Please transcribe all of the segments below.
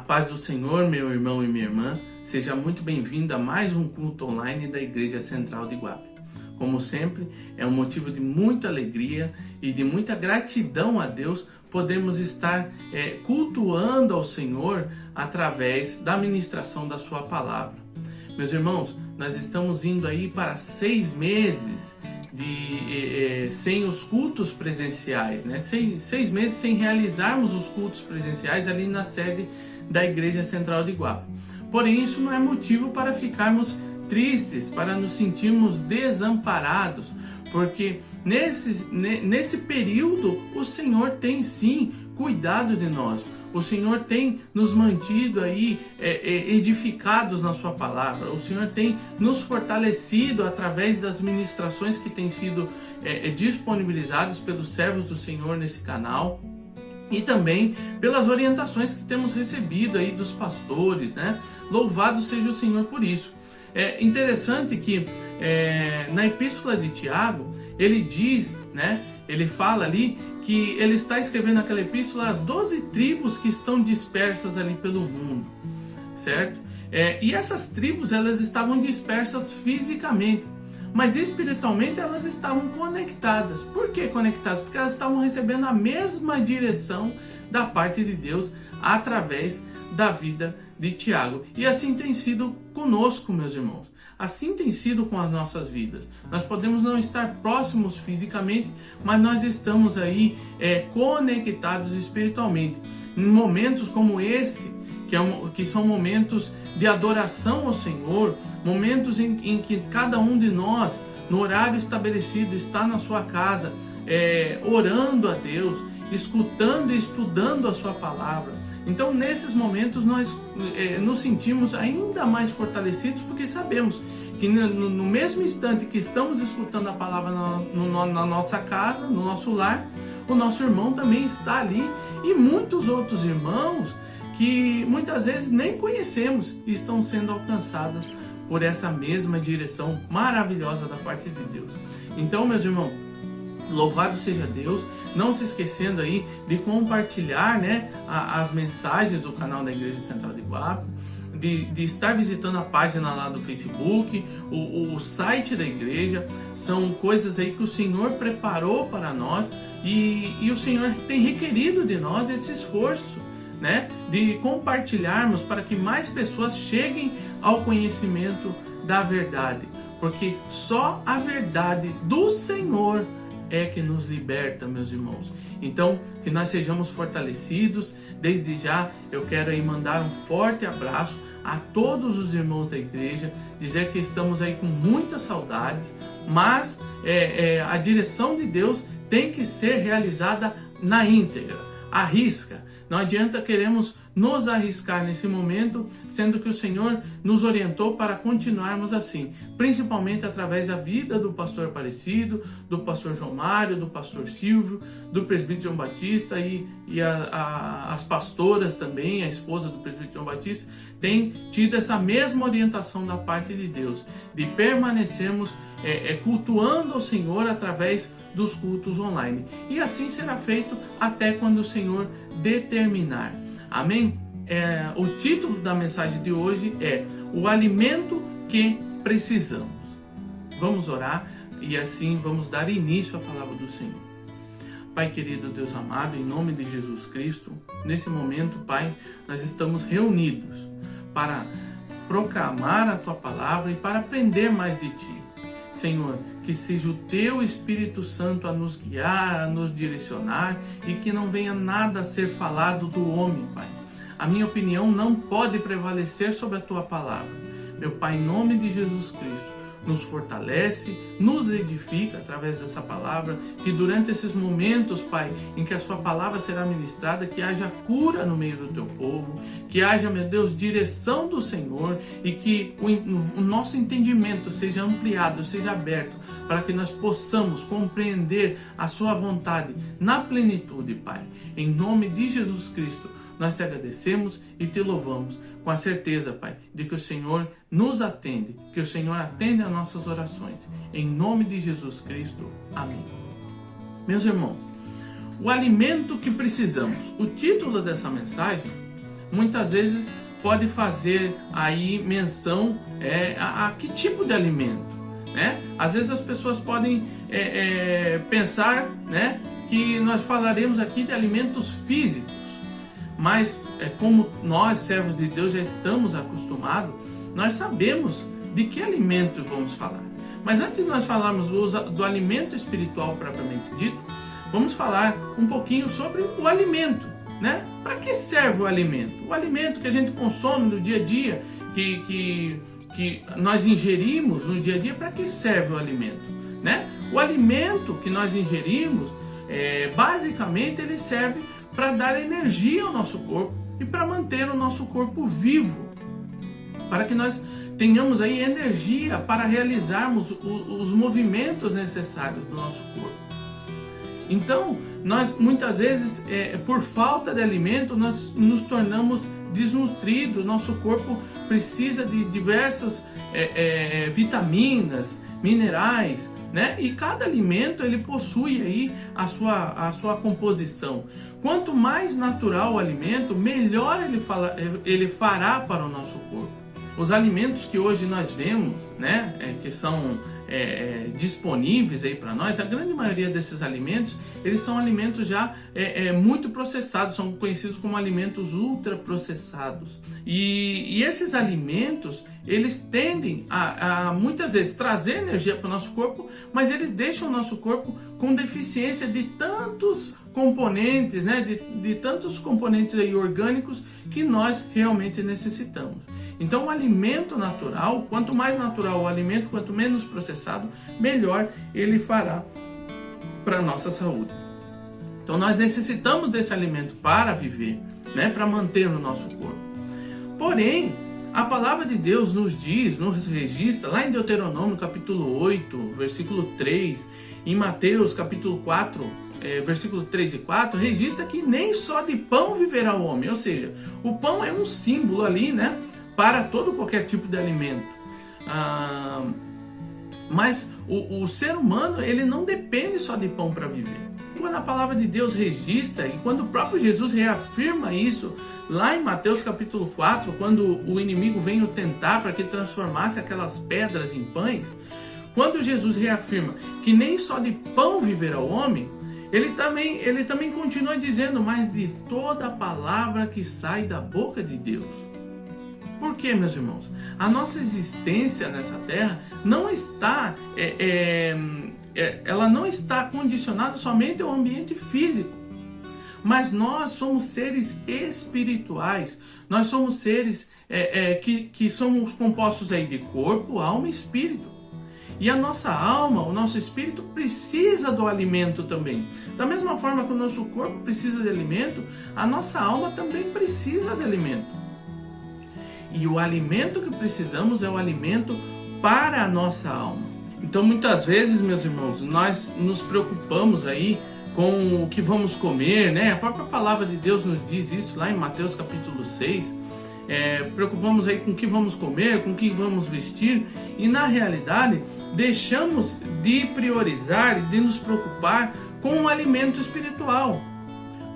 paz do Senhor, meu irmão e minha irmã, seja muito bem-vindo a mais um culto online da Igreja Central de Iguape. Como sempre, é um motivo de muita alegria e de muita gratidão a Deus podermos estar cultuando ao Senhor através da ministração da sua palavra. Meus irmãos, nós estamos indo aí para 6 meses sem os cultos presenciais, né? 6 meses sem realizarmos os cultos presenciais ali na sede da Igreja Central de Iguape. Porém, isso não é motivo para ficarmos tristes, para nos sentirmos desamparados, porque nesse período o Senhor tem sim cuidado de nós. O Senhor tem nos mantido aí edificados na sua palavra. O Senhor tem nos fortalecido através das ministrações que têm sido disponibilizadas pelos servos do Senhor nesse canal. E também pelas orientações que temos recebido aí dos pastores, né? Louvado seja o Senhor por isso. É interessante que na Epístola de Tiago, ele diz, né? Ele fala ali que ele está escrevendo aquela epístola às 12 tribos que estão dispersas ali pelo mundo, certo? E essas tribos, elas estavam dispersas fisicamente, mas espiritualmente elas estavam conectadas. Por que conectadas? Porque elas estavam recebendo a mesma direção da parte de Deus através da vida de Tiago. E assim tem sido conosco, meus irmãos. Assim tem sido com as nossas vidas. Nós podemos não estar próximos fisicamente, mas nós estamos aí conectados espiritualmente. Em momentos como esse, que são momentos de adoração ao Senhor, momentos em que cada um de nós, no horário estabelecido, está na sua casa, orando a Deus, escutando e estudando a sua palavra. Então, nesses momentos, nós nos sentimos ainda mais fortalecidos, porque sabemos que no mesmo instante que estamos escutando a palavra na nossa casa, no nosso lar, o nosso irmão também está ali, e muitos outros irmãos que muitas vezes nem conhecemos estão sendo alcançados por essa mesma direção maravilhosa da parte de Deus. Então, meus irmãos, louvado seja Deus, não se esquecendo aí de compartilhar, né, as mensagens do canal da Igreja Central de Iguape, de estar visitando a página lá do Facebook, o site da igreja. São coisas aí que o Senhor preparou para nós e o Senhor tem requerido de nós esse esforço, né, de compartilharmos para que mais pessoas cheguem ao conhecimento da verdade, porque só a verdade do Senhor é que nos liberta, meus irmãos. Então, que nós sejamos fortalecidos. Desde já, eu quero aí mandar um forte abraço a todos os irmãos da igreja, dizer que estamos aí com muitas saudades, mas a direção de Deus tem que ser realizada na íntegra, à risca. Não adianta queremos nos arriscar nesse momento, sendo que o Senhor nos orientou para continuarmos assim, principalmente através da vida do pastor Aparecido, do pastor João Mário, do pastor Silvio, do presbítero João Batista e as pastoras também, a esposa do presbítero João Batista, tem tido essa mesma orientação da parte de Deus, de permanecermos cultuando ao Senhor através dos cultos online. E assim será feito até quando o Senhor determinar. Amém? O título da mensagem de hoje é O Alimento que Precisamos. Vamos orar e assim vamos dar início à palavra do Senhor. Pai querido, Deus amado, em nome de Jesus Cristo, nesse momento, Pai, nós estamos reunidos para proclamar a Tua palavra e para aprender mais de Ti. Senhor, que seja o Teu Espírito Santo a nos guiar, a nos direcionar e que não venha nada a ser falado do homem, Pai. A minha opinião não pode prevalecer sobre a Tua palavra. Meu Pai, em nome de Jesus Cristo, nos fortalece, nos edifica através dessa palavra, que durante esses momentos, Pai, em que a Sua palavra será ministrada, que haja cura no meio do Teu povo, que haja, meu Deus, direção do Senhor e que o nosso entendimento seja ampliado, seja aberto, para que nós possamos compreender a Sua vontade na plenitude, Pai. Em nome de Jesus Cristo, nós Te agradecemos e Te louvamos, com a certeza, Pai, de que o Senhor nos atende, que o Senhor atende às nossas orações. Em nome de Jesus Cristo. Amém. Meus irmãos, o alimento que precisamos. O título dessa mensagem muitas vezes pode fazer aí menção a que tipo de alimento, né? Às vezes as pessoas podem pensar, né, que nós falaremos aqui de alimentos físicos, mas como nós, servos de Deus, já estamos acostumados, nós sabemos de que alimento vamos falar. Mas antes de nós falarmos do alimento espiritual propriamente dito, vamos falar um pouquinho sobre o alimento, né? Para que serve o alimento? O alimento que a gente consome no dia a dia, que nós ingerimos no dia a dia, para que serve o alimento, né? O alimento que nós ingerimos, basicamente ele serve para dar energia ao nosso corpo e para manter o nosso corpo vivo, para que nós tenhamos aí energia para realizarmos os movimentos necessários do nosso corpo. Então, nós muitas vezes, por falta de alimento, nós nos tornamos desnutridos. Nosso corpo precisa de diversas vitaminas, minerais, né? E cada alimento ele possui aí a sua composição. Quanto mais natural o alimento, melhor ele fará para o nosso corpo. Os alimentos que hoje nós vemos, né, que são disponíveis aí para nós, a grande maioria desses alimentos, eles são alimentos já muito processados, são conhecidos como alimentos ultraprocessados. E esses alimentos, eles tendem a muitas vezes trazer energia para o nosso corpo, mas eles deixam o nosso corpo com deficiência de tantos componentes, né, de tantos componentes aí orgânicos que nós realmente necessitamos. Então o alimento natural, quanto mais natural o alimento, quanto menos processado, melhor ele fará para a nossa saúde. Então nós necessitamos desse alimento para viver, né, para manter o nosso corpo. Porém, a palavra de Deus nos diz, nos registra, lá em Deuteronômio capítulo 8, versículo 3, em Mateus capítulo 4, versículo 3 e 4, registra que nem só de pão viverá o homem. Ou seja, o pão é um símbolo ali, né, para todo qualquer tipo de alimento. Mas o ser humano, ele não depende só de pão para viver. Quando a palavra de Deus registra, e quando o próprio Jesus reafirma isso, lá em Mateus capítulo 4, quando o inimigo veio tentar para que transformasse aquelas pedras em pães, quando Jesus reafirma que nem só de pão viverá o homem, ele também continua dizendo, mas de toda a palavra que sai da boca de Deus. Por quê, meus irmãos? A nossa existência nessa terra não está, ela não está condicionada somente ao ambiente físico, mas nós somos seres espirituais. Nós somos seres que somos compostos aí de corpo, alma e espírito. E a nossa alma, o nosso espírito precisa do alimento também. Da mesma forma que o nosso corpo precisa de alimento, a nossa alma também precisa de alimento. E o alimento que precisamos é o alimento para a nossa alma. Então muitas vezes, meus irmãos, nós nos preocupamos aí com o que vamos comer, né? A própria palavra de Deus nos diz isso lá em Mateus capítulo 6. Preocupamos aí com o que vamos comer, com o que vamos vestir, e na realidade deixamos de priorizar e de nos preocupar com o alimento espiritual,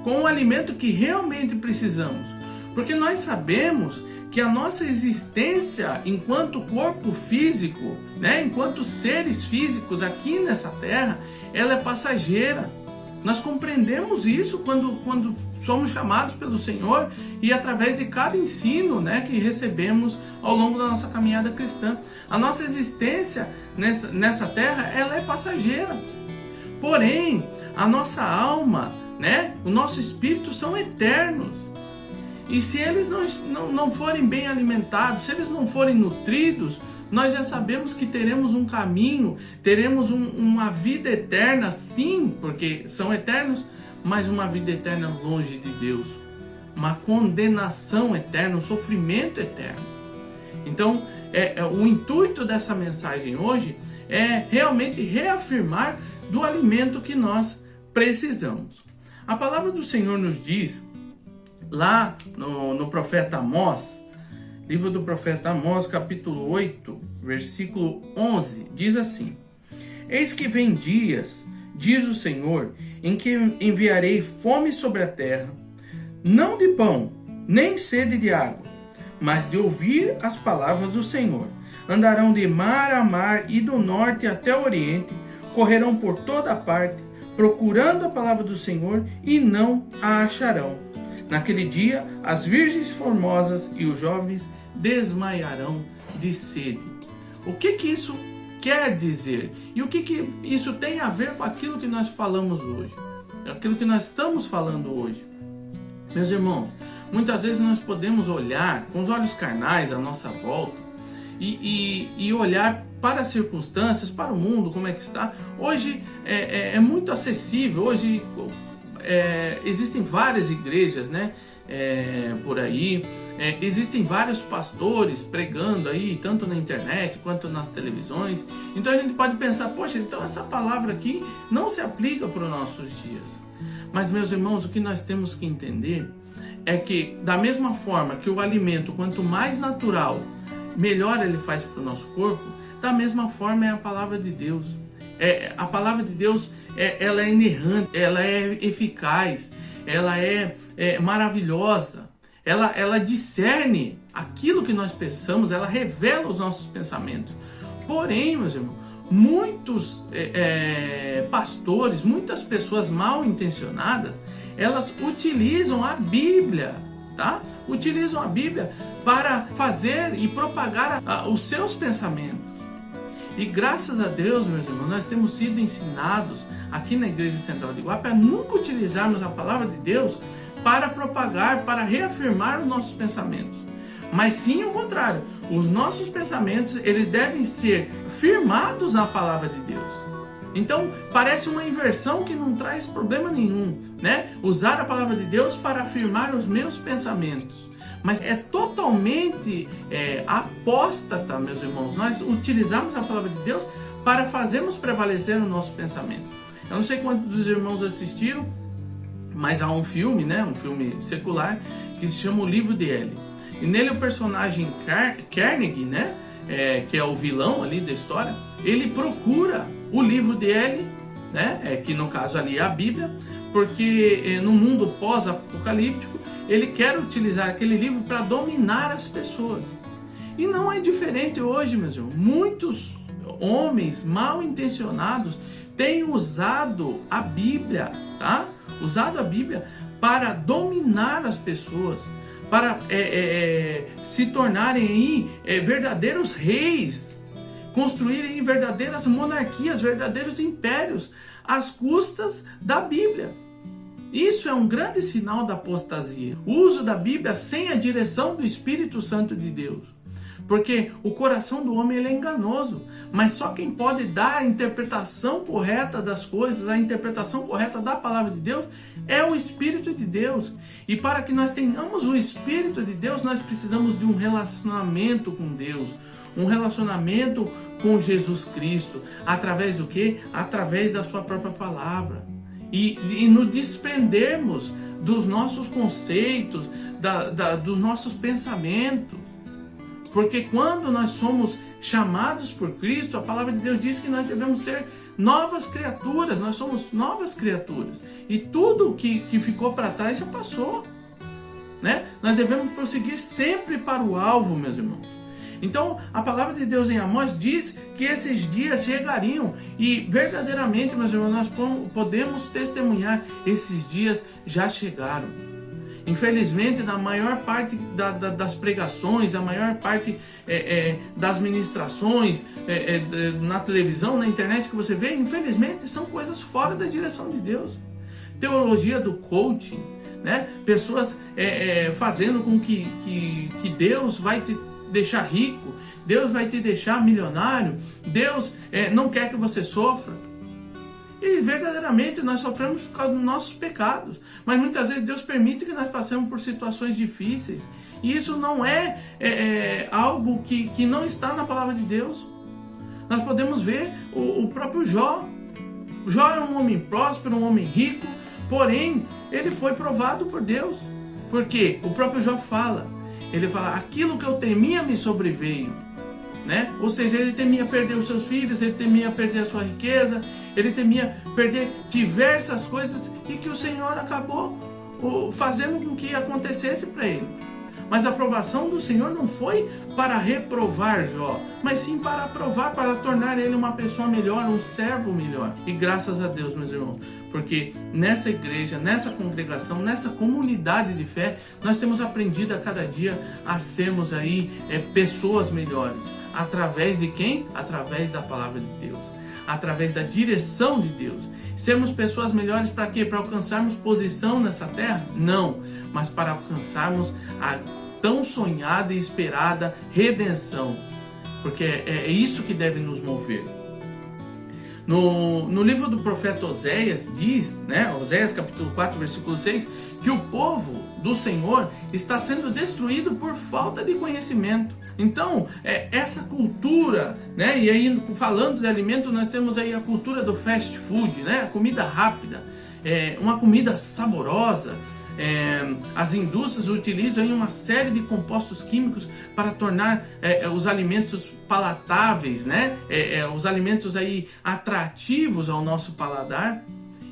com o alimento que realmente precisamos, porque nós sabemos que a nossa existência enquanto corpo físico, né, enquanto seres físicos aqui nessa terra, ela é passageira. Nós compreendemos isso quando somos chamados pelo Senhor e através de cada ensino, né, que recebemos ao longo da nossa caminhada cristã. A nossa existência nessa terra, ela é passageira. Porém, a nossa alma, né, o nosso espírito são eternos. E se eles não forem bem alimentados, se eles não forem nutridos, nós já sabemos que teremos um caminho, teremos uma vida eterna, sim, porque são eternos, mas uma vida eterna longe de Deus, uma condenação eterna, um sofrimento eterno. Então, o intuito dessa mensagem hoje é realmente reafirmar do alimento que nós precisamos. A palavra do Senhor nos diz, lá no profeta Amós, livro do profeta Amós, capítulo 8, versículo 11, diz assim: Eis que vem dias, diz o Senhor, em que enviarei fome sobre a terra, não de pão, nem sede de água, mas de ouvir as palavras do Senhor. Andarão de mar a mar e do norte até o oriente, correrão por toda parte, procurando a palavra do Senhor, e não a acharão. Naquele dia, as virgens formosas e os jovens desmaiarão de sede. O que isso quer dizer? E o que isso tem a ver com aquilo que nós falamos hoje? Aquilo que nós estamos falando hoje. Meus irmãos, muitas vezes nós podemos olhar com os olhos carnais à nossa volta e olhar para as circunstâncias, para o mundo, como é que está. Hoje é muito acessível. Hoje existem várias igrejas, né? Por aí, existem vários pastores pregando aí, tanto na internet quanto nas televisões. Então a gente pode pensar, poxa, então essa palavra aqui não se aplica para os nossos dias. Mas, meus irmãos, o que nós temos que entender é que, da mesma forma que o alimento, quanto mais natural, melhor ele faz para o nosso corpo, da mesma forma é a palavra de Deus. A palavra de Deus, ela é inerrante, ela é eficaz, ela é maravilhosa, ela discerne aquilo que nós pensamos, ela revela os nossos pensamentos. Porém, meus irmãos, muitos pastores, muitas pessoas mal intencionadas, elas utilizam a Bíblia, tá? Utilizam a Bíblia para fazer e propagar os seus pensamentos. E graças a Deus, meus irmãos, nós temos sido ensinados aqui na Igreja Central de Guape a nunca utilizarmos a palavra de Deus para propagar, para reafirmar os nossos pensamentos. Mas sim o contrário, os nossos pensamentos, eles devem ser firmados na palavra de Deus. Então parece uma inversão que não traz problema nenhum, né? Usar a palavra de Deus para afirmar os meus pensamentos. Mas é totalmente apóstata, meus irmãos, nós utilizamos a palavra de Deus para fazermos prevalecer o nosso pensamento. Eu não sei quantos dos irmãos assistiram, mas há um filme, né? Um filme secular que se chama O Livro de Eli. E nele o personagem Carnegie, né? Que é o vilão ali da história, ele procura o livro de Eli, né? Que no caso ali é a Bíblia, porque no mundo pós-apocalíptico ele quer utilizar aquele livro para dominar as pessoas. E não é diferente hoje, meus irmãos. Muitos homens mal intencionados têm usado a Bíblia, tá? Usado a Bíblia para dominar as pessoas, para se tornarem aí, verdadeiros reis, construírem verdadeiras monarquias, verdadeiros impérios, às custas da Bíblia. Isso é um grande sinal da apostasia. O uso da Bíblia sem a direção do Espírito Santo de Deus. Porque o coração do homem ele é enganoso, mas só quem pode dar a interpretação correta das coisas, a interpretação correta da palavra de Deus, é o Espírito de Deus. E para que nós tenhamos o Espírito de Deus, nós precisamos de um relacionamento com Deus, um relacionamento com Jesus Cristo. Através do quê? Através da sua própria palavra. E nos desprendermos dos nossos conceitos, dos nossos pensamentos. Porque quando nós somos chamados por Cristo, a palavra de Deus diz que nós devemos ser novas criaturas, nós somos novas criaturas. E tudo que ficou para trás já passou, né? Nós devemos prosseguir sempre para o alvo, meus irmãos. Então, a palavra de Deus em Amós diz que esses dias chegariam e verdadeiramente, meus irmãos, nós podemos testemunhar, esses dias já chegaram. Infelizmente, na maior parte das pregações, a maior parte das ministrações, na televisão, na internet que você vê, infelizmente são coisas fora da direção de Deus. Teologia do coaching, né? Pessoas fazendo com que Deus vai te deixar rico, Deus vai te deixar milionário, Deus não quer que você sofra. E verdadeiramente nós sofremos por causa dos nossos pecados, mas muitas vezes Deus permite que nós passemos por situações difíceis, e isso não é algo que não está na palavra de Deus. Nós podemos ver o próprio Jó. Jó é um homem próspero, um homem rico, porém ele foi provado por Deus, porque o próprio Jó fala, aquilo que eu temia me sobreveio, né? Ou seja, ele temia perder os seus filhos, ele temia perder a sua riqueza, ele temia perder diversas coisas, e que o Senhor acabou fazendo com que acontecesse para ele. Mas a aprovação do Senhor não foi para reprovar Jó, mas sim para aprovar, para tornar ele uma pessoa melhor, um servo melhor. E graças a Deus, meus irmãos, porque nessa igreja, nessa congregação, nessa comunidade de fé, nós temos aprendido a cada dia a sermos aí pessoas melhores. Através de quem? Através da palavra de Deus, através da direção de Deus. Sermos pessoas melhores para quê? Para alcançarmos posição nessa terra? Não, mas para alcançarmos a tão sonhada e esperada redenção, porque é isso que deve nos mover. No livro do profeta Oséias diz, Oséias capítulo 4, versículo 6, que o povo do Senhor está sendo destruído por falta de conhecimento. Então, essa cultura, e aí falando de alimento, nós temos aí a cultura do fast food, a comida rápida, uma comida saborosa. As indústrias utilizam aí uma série de compostos químicos para tornar os alimentos palatáveis, os alimentos aí atrativos ao nosso paladar.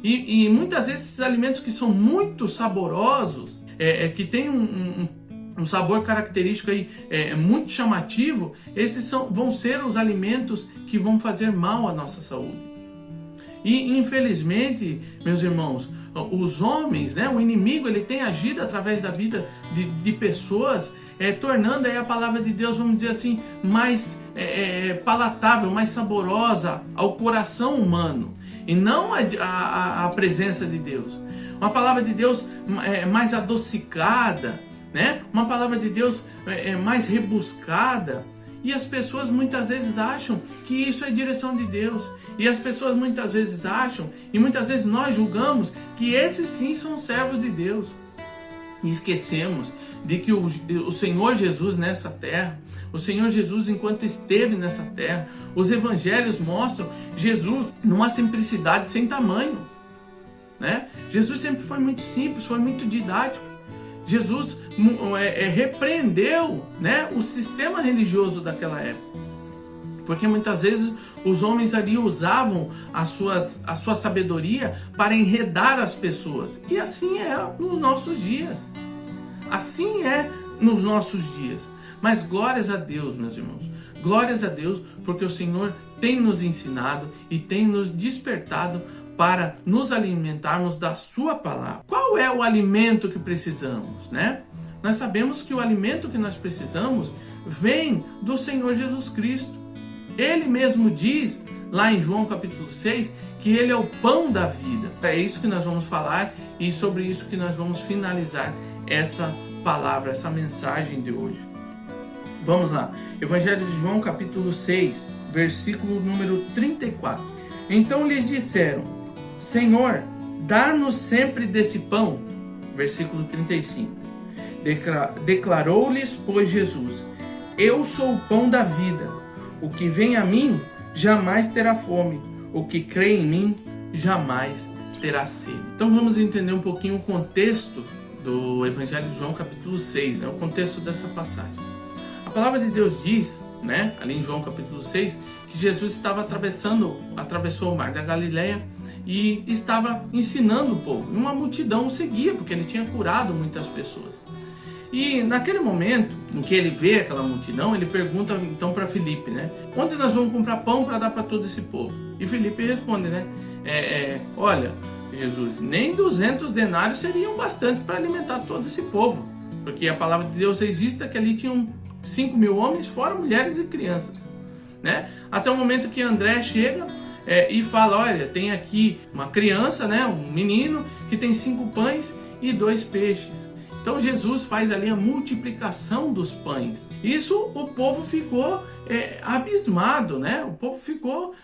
E muitas vezes esses alimentos que são muito saborosos, que tem um sabor característico aí, muito chamativo, esses vão ser os alimentos que vão fazer mal à nossa saúde. E infelizmente, meus irmãos, os homens, o inimigo, ele tem agido através da vida de pessoas, tornando aí a palavra de Deus, vamos dizer assim, mais palatável, mais saborosa ao coração humano, e não a presença de Deus. Uma palavra de Deus mais adocicada, uma palavra de Deus mais rebuscada. E as pessoas muitas vezes acham que isso é direção de Deus. E as pessoas muitas vezes acham, e muitas vezes nós julgamos, que esses sim são servos de Deus. E esquecemos de que o Senhor Jesus nessa terra, o Senhor Jesus enquanto esteve nessa terra, os evangelhos mostram Jesus numa simplicidade sem tamanho. Jesus sempre foi muito simples, foi muito didático. Jesus repreendeu o sistema religioso daquela época, porque muitas vezes os homens ali usavam a sua sabedoria para enredar as pessoas, e assim é nos nossos dias, mas glórias a Deus, meus irmãos, glórias a Deus, porque o Senhor tem nos ensinado e tem nos despertado para nos alimentarmos da sua palavra. Qual é o alimento que precisamos, Nós sabemos que o alimento que nós precisamos vem do Senhor Jesus Cristo. Ele mesmo diz, lá em João capítulo 6, que Ele é o pão da vida. É isso que nós vamos falar e sobre isso que nós vamos finalizar essa palavra, essa mensagem de hoje. Vamos lá, Evangelho de João capítulo 6, versículo número 34. Então lhes disseram: Senhor, dá-nos sempre desse pão. Versículo 35. Declarou-lhes, pois, Jesus: Eu sou o pão da vida. O que vem a mim jamais terá fome. O que crê em mim jamais terá sede. Então vamos entender um pouquinho o contexto do Evangelho de João capítulo 6, o contexto dessa passagem. A palavra de Deus diz, ali em João capítulo 6, que Jesus atravessou o mar da Galileia e estava ensinando o povo. E uma multidão o seguia, porque ele tinha curado muitas pessoas. E naquele momento em que ele vê aquela multidão, ele pergunta então para Filipe, onde nós vamos comprar pão para dar para todo esse povo? E Filipe responde, olha, Jesus, nem 200 denários seriam bastante para alimentar todo esse povo. Porque a palavra de Deus existe que ali tinham 5.000 homens, fora mulheres e crianças. Até o momento que André chega e fala: olha, tem aqui uma criança, um menino que tem 5 pães e 2 peixes. Então Jesus faz ali a multiplicação dos pães. Isso o povo ficou abismado, o povo ficou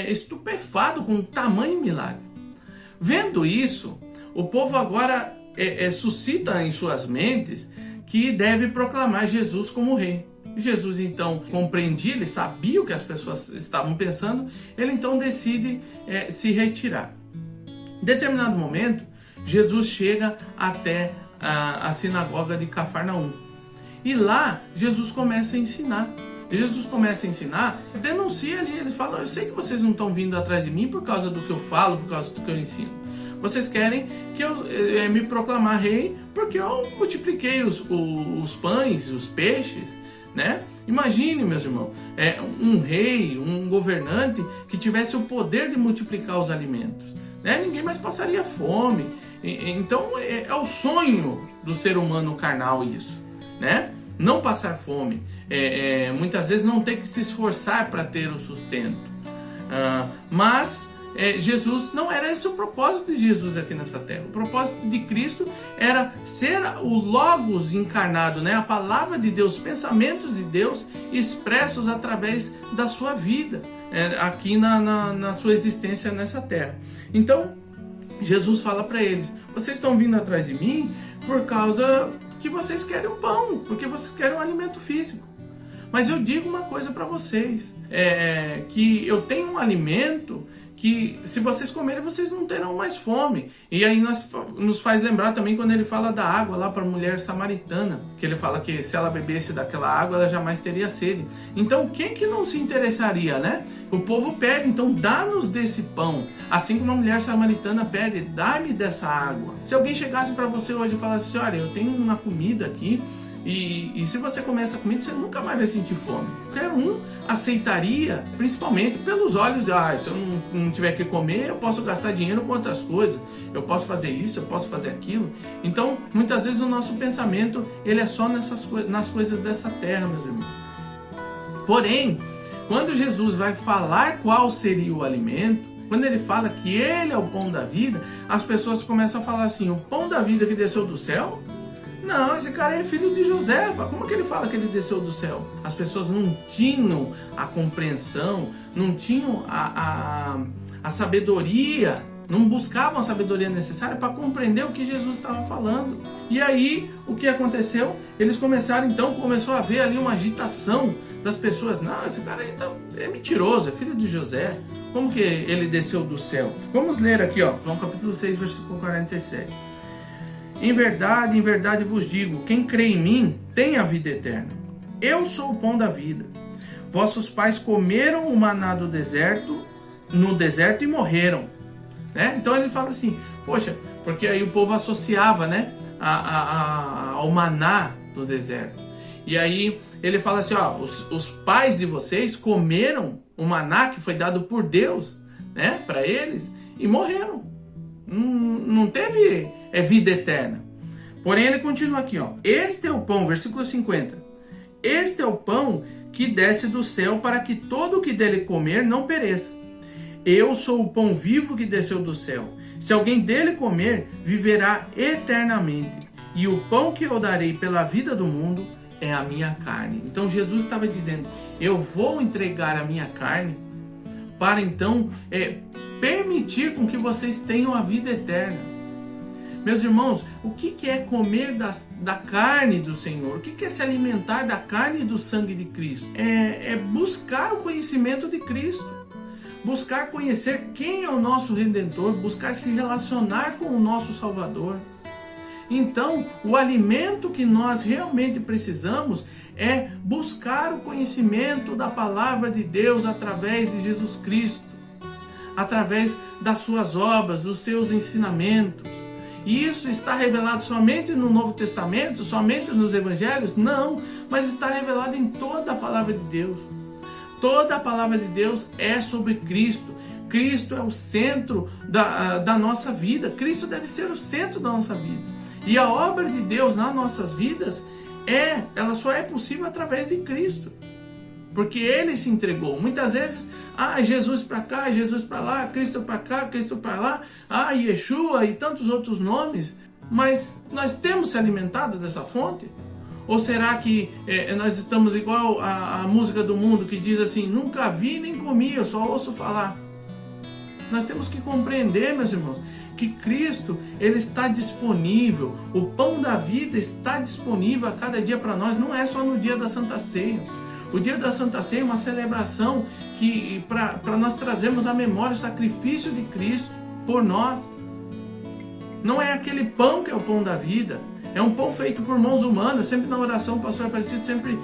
estupefado com o tamanho milagre. Vendo isso, o povo agora suscita em suas mentes que deve proclamar Jesus como rei. Jesus então compreendia, ele sabia o que as pessoas estavam pensando, ele então decide se retirar. Em determinado momento, Jesus chega até a sinagoga de Cafarnaum. E lá, Jesus começa a ensinar. Denuncia ali, ele fala: eu sei que vocês não estão vindo atrás de mim por causa do que eu falo, por causa do que eu ensino, Vocês querem que eu me proclamar rei porque eu multipliquei os pães, os peixes, né? Imagine, meus irmãos, um rei, um governante que tivesse o poder de multiplicar os alimentos, né? Ninguém mais passaria fome. Então é o sonho do ser humano carnal isso, né? Não passar fome, muitas vezes não ter que se esforçar para ter o sustento. Mas Jesus, não era esse o propósito de Jesus aqui nessa terra. O propósito de Cristo era ser o Logos encarnado, né? A palavra de Deus, os pensamentos de Deus expressos através da sua vida, aqui na sua existência nessa terra. Então, Jesus fala para eles: vocês estão vindo atrás de mim por causa que vocês querem um pão, porque vocês querem um alimento físico. Mas eu digo uma coisa para vocês, que eu tenho um alimento que se vocês comerem, vocês não terão mais fome. E aí nos faz lembrar também quando ele fala da água lá para a mulher samaritana, que ele fala que se ela bebesse daquela água, ela jamais teria sede. Então quem que não se interessaria, né? O povo pede, então dá-nos desse pão. Assim como a mulher samaritana pede, dá-me dessa água. Se alguém chegasse para você hoje e falasse assim: olha, eu tenho uma comida aqui, e se você comer essa comida, você nunca mais vai sentir fome. Qualquer um aceitaria, principalmente pelos olhos de: se eu não tiver que comer, eu posso gastar dinheiro com outras coisas, eu posso fazer isso, eu posso fazer aquilo. Então, muitas vezes o nosso pensamento, ele é só nas coisas dessa terra, meus irmãos. Porém, quando Jesus vai falar qual seria o alimento, quando ele fala que ele é o pão da vida, as pessoas começam a falar assim: o pão da vida que desceu do céu? Não, esse cara é filho de José. Como que ele fala que ele desceu do céu? As pessoas não tinham a compreensão, não tinham a sabedoria, não buscavam a sabedoria necessária para compreender o que Jesus estava falando. E aí, o que aconteceu? Eles começou a haver ali uma agitação das pessoas. Não, esse cara aí é mentiroso, é filho de José. Como que ele desceu do céu? Vamos ler aqui, João capítulo 6, versículo 47. Em verdade vos digo, quem crê em mim tem a vida eterna. Eu sou o pão da vida. Vossos pais comeram o maná no deserto e morreram. Né? Então ele fala assim, poxa, porque aí o povo associava, né, ao maná do deserto. E aí ele fala assim: os pais de vocês comeram o maná que foi dado por Deus, né, para eles, e morreram. Não teve vida eterna. Porém ele continua aqui, este é o pão, versículo 50. Este é o pão que desce do céu, para que todo o que dele comer não pereça. Eu sou o pão vivo que desceu do céu. Se alguém dele comer, viverá eternamente. E o pão que eu darei pela vida do mundo é a minha carne. Então Jesus estava dizendo: eu vou entregar a minha carne para então permitir com que vocês tenham a vida eterna. Meus irmãos, o que é comer da carne do Senhor? O que é se alimentar da carne e do sangue de Cristo? É buscar o conhecimento de Cristo. Buscar conhecer quem é o nosso Redentor. Buscar se relacionar com o nosso Salvador. Então, o alimento que nós realmente precisamos é buscar o conhecimento da palavra de Deus através de Jesus Cristo, através das suas obras, dos seus ensinamentos. E isso está revelado somente no Novo Testamento, somente nos Evangelhos? Não, mas está revelado em toda a palavra de Deus. Toda a palavra de Deus é sobre Cristo. Cristo é o centro da nossa vida. Cristo deve ser o centro da nossa vida. E a obra de Deus nas nossas vidas, ela só é possível através de Cristo. Porque Ele se entregou. Muitas vezes, Jesus para cá, Jesus para lá, Cristo para cá, Cristo para lá, Yeshua e tantos outros nomes. Mas nós temos se alimentado dessa fonte? Ou será que nós estamos igual a música do mundo que diz assim: nunca vi nem comi, eu só ouço falar? Nós temos que compreender, meus irmãos, que Cristo, Ele está disponível. O pão da vida está disponível a cada dia para nós. Não é só no dia da Santa Ceia. O dia da Santa Ceia é uma celebração para nós trazermos à memória o sacrifício de Cristo por nós. Não é aquele pão que é o pão da vida. é um pão feito por mãos humanas. Sempre na oração o pastor Aparecido sempre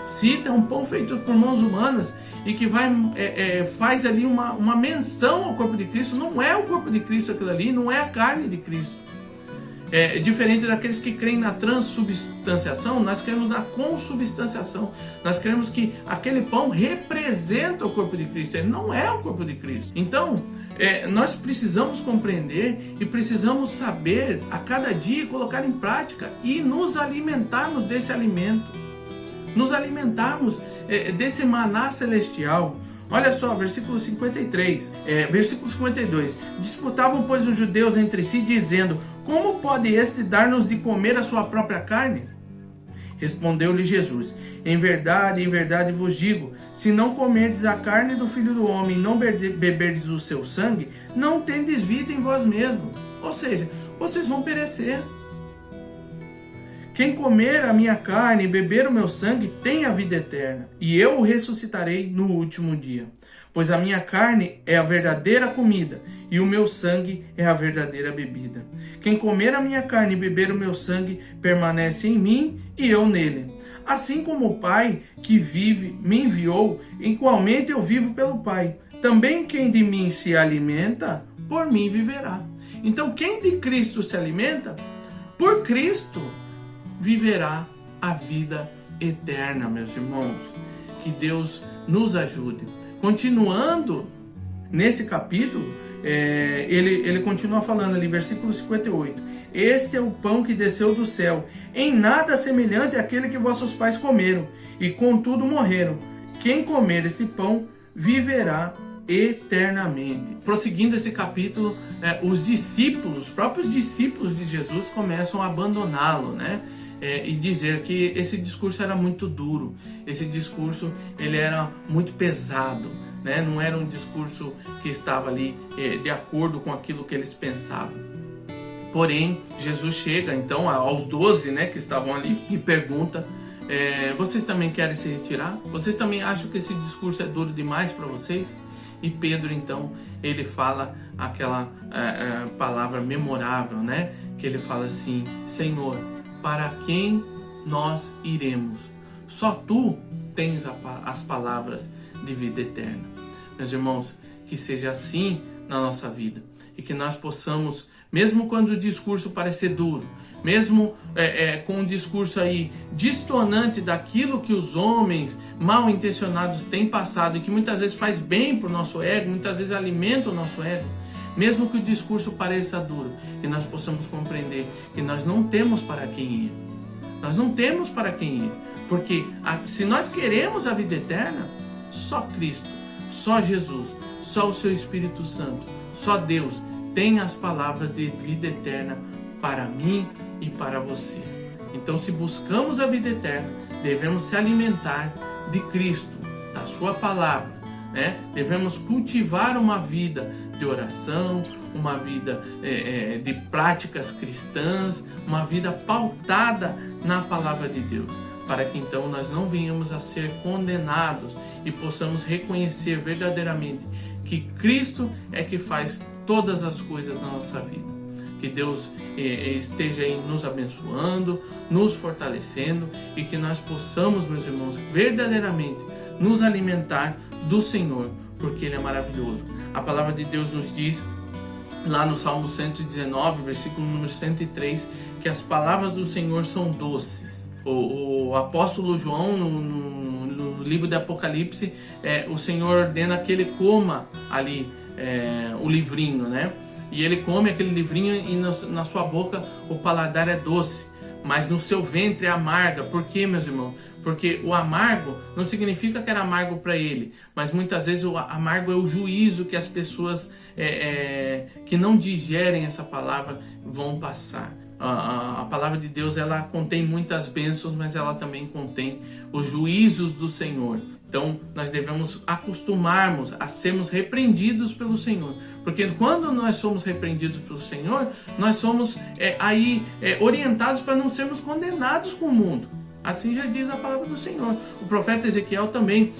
cita, é um pão feito por mãos humanas, e que faz ali uma menção ao corpo de Cristo. Não é o corpo de Cristo aquilo ali, não é a carne de Cristo. Diferente daqueles que creem na transubstanciação, nós cremos na consubstanciação. Nós cremos que aquele pão representa o corpo de Cristo, ele não é o corpo de Cristo. Então, nós precisamos compreender e precisamos saber a cada dia colocar em prática e nos alimentarmos desse alimento, nos alimentarmos desse maná celestial. Olha só, versículo 53, versículo 52. Disputavam, pois, os judeus entre si, dizendo: como pode este dar-nos de comer a sua própria carne? Respondeu-lhe Jesus: em verdade vos digo, se não comerdes a carne do Filho do Homem e não beberdes o seu sangue, não tendes vida em vós mesmos. Ou seja, vocês vão perecer. Quem comer a minha carne e beber o meu sangue tem a vida eterna, e eu o ressuscitarei no último dia. Pois a minha carne é a verdadeira comida, e o meu sangue é a verdadeira bebida. Quem comer a minha carne e beber o meu sangue permanece em mim e eu nele. Assim como o Pai que vive me enviou, igualmente eu vivo pelo Pai. Também quem de mim se alimenta, por mim viverá. Então quem de Cristo se alimenta, por Cristo viverá a vida eterna, meus irmãos. Que Deus nos ajude. Continuando nesse capítulo, ele continua falando ali, versículo 58. Este é o pão que desceu do céu, em nada semelhante àquele que vossos pais comeram, e contudo morreram. Quem comer este pão viverá eternamente. Prosseguindo esse capítulo, os próprios discípulos de Jesus começam a abandoná-lo, né? E dizer que esse discurso era muito duro, esse discurso ele era muito pesado, né? Não era um discurso que estava ali de acordo com aquilo que eles pensavam. Porém, Jesus chega então aos 12, né, que estavam ali, e pergunta: vocês também querem se retirar? Vocês também acham que esse discurso é duro demais para vocês? E Pedro então ele fala aquela palavra memorável, né? Que ele fala assim: Senhor, para quem nós iremos? Só tu tens as palavras de vida eterna. Meus irmãos, que seja assim na nossa vida, e que nós possamos, mesmo quando o discurso parecer duro, mesmo com um discurso aí distonante daquilo que os homens mal intencionados têm passado, e que muitas vezes faz bem para o nosso ego, muitas vezes alimenta o nosso ego, mesmo que o discurso pareça duro, que nós possamos compreender que nós não temos para quem ir. Nós não temos para quem ir. Porque se nós queremos a vida eterna, só Cristo, só Jesus, só o seu Espírito Santo, só Deus tem as palavras de vida eterna para mim e para você. Então, se buscamos a vida eterna, devemos se alimentar de Cristo, da sua palavra, né? Devemos cultivar uma vida de oração, uma vida de práticas cristãs, uma vida pautada na palavra de Deus, para que então nós não venhamos a ser condenados e possamos reconhecer verdadeiramente que Cristo é que faz todas as coisas na nossa vida. Que Deus esteja aí nos abençoando, nos fortalecendo, e que nós possamos, meus irmãos, verdadeiramente nos alimentar do Senhor, porque Ele é maravilhoso. A palavra de Deus nos diz, lá no Salmo 119, versículo número 103, que as palavras do Senhor são doces. O apóstolo João, no livro do Apocalipse, o Senhor ordena que ele coma ali o livrinho, né? E ele come aquele livrinho e na sua boca o paladar é doce, mas no seu ventre é amarga. Por quê, meus irmãos? Porque o amargo não significa que era amargo para ele, mas muitas vezes o amargo é o juízo que as pessoas que não digerem essa palavra vão passar. A palavra de Deus, ela contém muitas bênçãos, mas ela também contém os juízos do Senhor. Então nós devemos acostumarmos a sermos repreendidos pelo Senhor, porque quando nós somos repreendidos pelo Senhor, nós somos orientados para não sermos condenados com o mundo. Assim já diz a palavra do Senhor. O profeta Ezequiel também,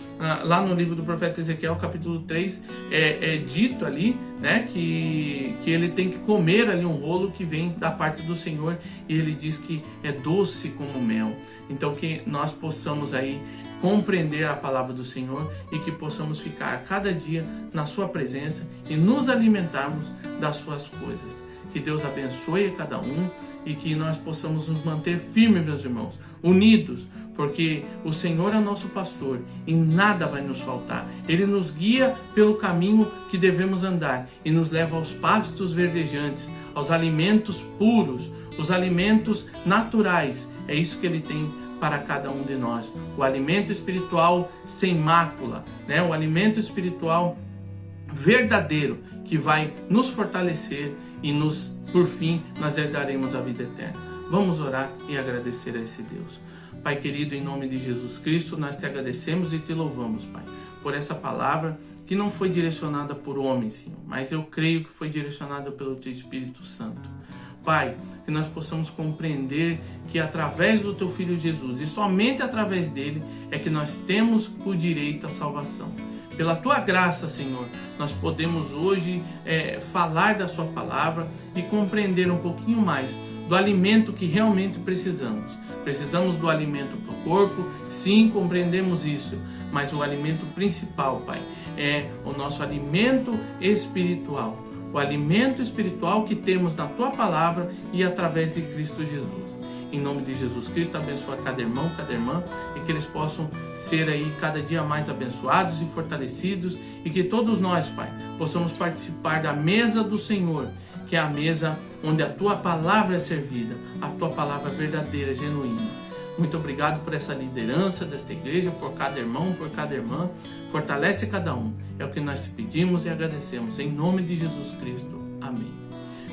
lá no livro do profeta Ezequiel, capítulo 3, é dito ali, né, que ele tem que comer ali um rolo que vem da parte do Senhor, e ele diz que é doce como mel. Então que nós possamos aí compreender a palavra do Senhor e que possamos ficar cada dia na sua presença e nos alimentarmos das suas coisas. Que Deus abençoe a cada um e que nós possamos nos manter firmes, meus irmãos, unidos, porque o Senhor é nosso pastor e nada vai nos faltar. Ele nos guia pelo caminho que devemos andar e nos leva aos pastos verdejantes, aos alimentos puros, os alimentos naturais. É isso que Ele tem para cada um de nós. O alimento espiritual sem mácula, né? O alimento espiritual verdadeiro que vai nos fortalecer e por fim, nós herdaremos a vida eterna. Vamos orar e agradecer a esse Deus. Pai querido, em nome de Jesus Cristo, nós te agradecemos e te louvamos, Pai, por essa palavra que não foi direcionada por homens, Senhor, mas eu creio que foi direcionada pelo Teu Espírito Santo. Pai, que nós possamos compreender que através do Teu Filho Jesus, e somente através dele, é que nós temos o direito à salvação. Pela Tua graça, Senhor, nós podemos hoje falar da Sua palavra e compreender um pouquinho mais do alimento que realmente precisamos. Precisamos do alimento para o corpo, sim, compreendemos isso, mas o alimento principal, Pai, é o nosso alimento espiritual. O alimento espiritual que temos na Tua palavra e através de Cristo Jesus. Em nome de Jesus Cristo, abençoa cada irmão, cada irmã, e que eles possam ser aí cada dia mais abençoados e fortalecidos, e que todos nós, Pai, possamos participar da mesa do Senhor, que é a mesa onde a Tua palavra é servida, a Tua palavra verdadeira, genuína. Muito obrigado por essa liderança desta igreja, por cada irmão, por cada irmã. Fortalece cada um. É o que nós te pedimos e agradecemos. Em nome de Jesus Cristo. Amém.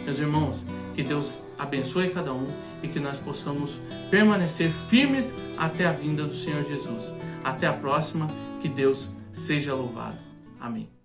Meus irmãos, que Deus abençoe cada um e que nós possamos permanecer firmes até a vinda do Senhor Jesus. Até a próxima. Que Deus seja louvado. Amém.